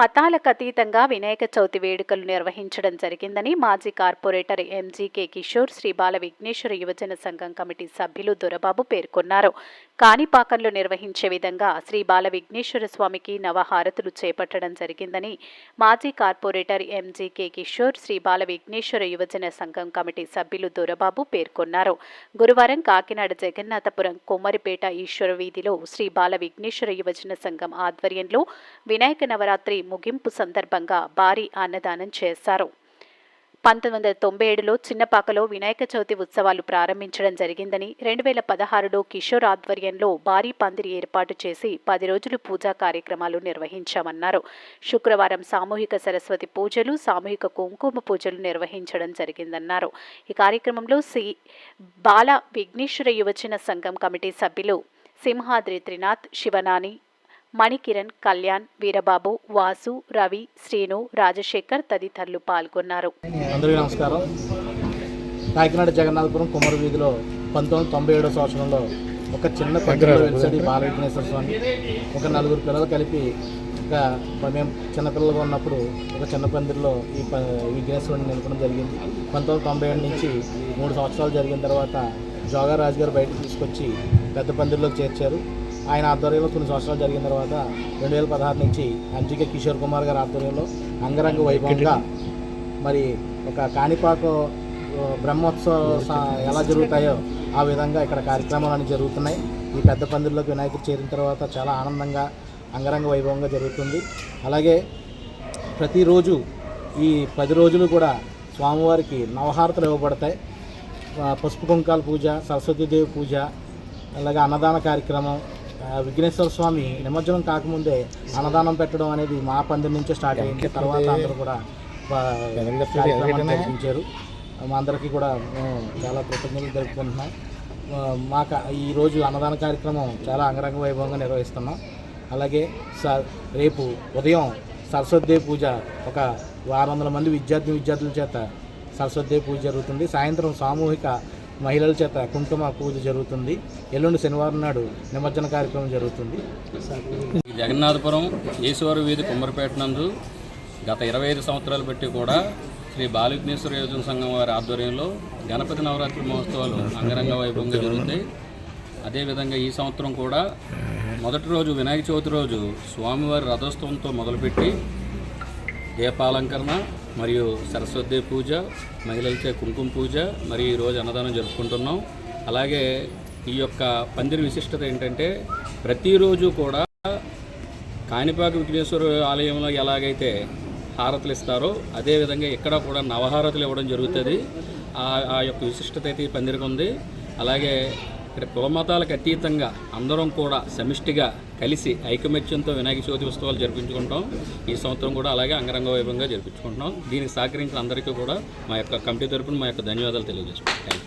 మతాలకు అతీతంగా వినాయక చవితి వేడుకలు నిర్వహించడం జరిగిందని మాజీ కార్పొరేటర్ ఎంజీకే కిషోర్ శ్రీ బాల విఘ్నేశ్వర యువజన సంఘం కమిటీ సభ్యులు దొరబాబు పేర్కొన్నారు. కాణిపాకంలో నిర్వహించే విధంగా శ్రీ బాల విఘ్నేశ్వర స్వామికి నవహారతులు చేపట్టడం జరిగిందని మాజీ కార్పొరేటర్ ఎంజీకే కిషోర్ శ్రీ బాల విఘ్నేశ్వర యువజన సంఘం కమిటీ సభ్యులు దొరబాబు పేర్కొన్నారు. గురువారం కాకినాడ జగన్నాథపురం కొమ్మరిపేట ఈశ్వర వీధిలో శ్రీ బాల విఘ్నేశ్వర యువజన సంఘం ఆధ్వర్యంలో వినాయక నవరాత్రి ముగింపు సందర్భంగా భారీ అన్నదానం చేశారు. 1997లో చిన్నపాకలో వినాయక చవితి ఉత్సవాలు ప్రారంభించడం జరిగిందని 2016లో కిషోర్ ఆధ్వర్యంలో భారీ పందిరి ఏర్పాటు చేసి 10 రోజులు పూజా కార్యక్రమాలు నిర్వహించామన్నారు. శుక్రవారం సామూహిక సరస్వతి పూజలు, సామూహిక కుంకుమ పూజలు నిర్వహించడం జరిగిందన్నారు. ఈ కార్యక్రమంలో శ్రీ బాల విఘ్నేశ్వర యువజన సంఘం కమిటీ సభ్యులు సింహాద్రి త్రినాథ్, శివనాని, మణికిరణ్, కళ్యాణ్, వీరబాబు, వాసు, రవి, శ్రీను, రాజశేఖర్ తదితరులు పాల్గొన్నారు. అందరికీ నమస్కారం. కాకినాడ జగన్నాథపురం కుమార వీధిలో 1997 సంవత్సరంలో ఒక చిన్న పందిరిలో వెలిసాడు బాల విఘ్నేశ్వర స్వామి. ఒక 4 పిల్లలు కలిపి మేము చిన్నపిల్లలుగా ఉన్నప్పుడు ఒక చిన్న పందిరిలో ఈ విఘ్నేశ్వరుని నిలపడం జరిగింది. 1997 నుంచి 3 సంవత్సరాలు జరిగిన తర్వాత జోగారాజు గారు బయటకు తీసుకొచ్చి పెద్ద పందిరిలోకి చేర్చారు. ఆయన ఆధ్వర్యంలో కొన్ని సంవత్సరాలు జరిగిన తర్వాత 2016 నుంచి ఎంజీకే కిషోర్ కుమార్ గారి ఆధ్వర్యంలో అంగరంగ వైభవంగా మరి ఒక కాణిపాక బ్రహ్మోత్సవ ఎలా జరుగుతాయో ఆ విధంగా ఇక్కడ కార్యక్రమాలు జరుగుతున్నాయి. ఈ పెద్ద పందిరిలోకి వినాయకుడు చేరిన తర్వాత చాలా ఆనందంగా అంగరంగ వైభవంగా జరుగుతుంది. అలాగే ప్రతిరోజు ఈ 10 రోజులు కూడా స్వామివారికి నవహారతులు ఇవ్వబడతాయి. పసుపు కుంకాల పూజ, సరస్వతీదేవి పూజ, అలాగే అన్నదాన కార్యక్రమం. విఘ్నేశ్వర స్వామి నిమజ్జనం కాకముందే అన్నదానం పెట్టడం అనేది మా పందిరి నుంచే స్టార్ట్ అయింది. తర్వాత అందరూ కూడా నిర్వహించారు. మా అందరికీ కూడా మేము చాలా కృతజ్ఞతలు జరుపుకుంటున్నాం. మాకు ఈరోజు అన్నదాన కార్యక్రమం చాలా అంగరంగ వైభవంగా నిర్వహిస్తున్నాం. అలాగే రేపు ఉదయం సరస్వతీదేవి పూజ ఒక 600 మంది విద్యార్థుల చేత సరస్వతీదేవి పూజ జరుగుతుంది. సాయంత్రం సామూహిక మహిళల చేత కుంకుమ పూజ జరుగుతుంది. ఎల్లుండి శనివారం నాడు నిమజ్జన కార్యక్రమం జరుగుతుంది. జగన్నాథపురం ఈశ్వర వీధి కుమ్మరిపేట నందు గత 25 సంవత్సరాలు బట్టి కూడా శ్రీ బాల విఘ్నేశ్వర యువజన సంఘం వారి ఆధ్వర్యంలో గణపతి నవరాత్రి మహోత్సవాలు అంగరంగ వైభవంగా జరుగుతాయి. అదేవిధంగా ఈ సంవత్సరం కూడా మొదటి రోజు వినాయక చవితి రోజు స్వామివారి రథోత్సవంతో మొదలుపెట్టి దీపాలంకరణ మరియు సరస్వతి పూజ, మహిళలచే కుంకుమ పూజ, మరియు ఈరోజు అన్నదానం జరుపుకుంటున్నాం. అలాగే ఈ యొక్క పందిరి విశిష్టత ఏంటంటే ప్రతిరోజు కూడా కాణిపాక విఘ్నేశ్వర ఆలయంలో ఎలాగైతే హారతులు ఇస్తారో అదేవిధంగా ఇక్కడ కూడా నవహారతులు ఇవ్వడం జరుగుతుంది. ఆ యొక్క విశిష్టత అయితే ఈ పందిరికి ఉంది. అలాగే ఇక్కడ కులమతాలకు అతీతంగా అందరం కూడా సమిష్టిగా కలిసి ఐకమత్యంతో వినాయక చవితి ఉత్సవాలు జరిపించుకుంటాం. ఈ సంవత్సరం కూడా అలాగే అంగరంగ వైభవంగా జరిపించుకుంటున్నాం. దీనికి సహకరించిన అందరికీ కూడా మా యొక్క కమిటీ తరపున మా యొక్క ధన్యవాదాలు తెలియజేసుకుంటాం.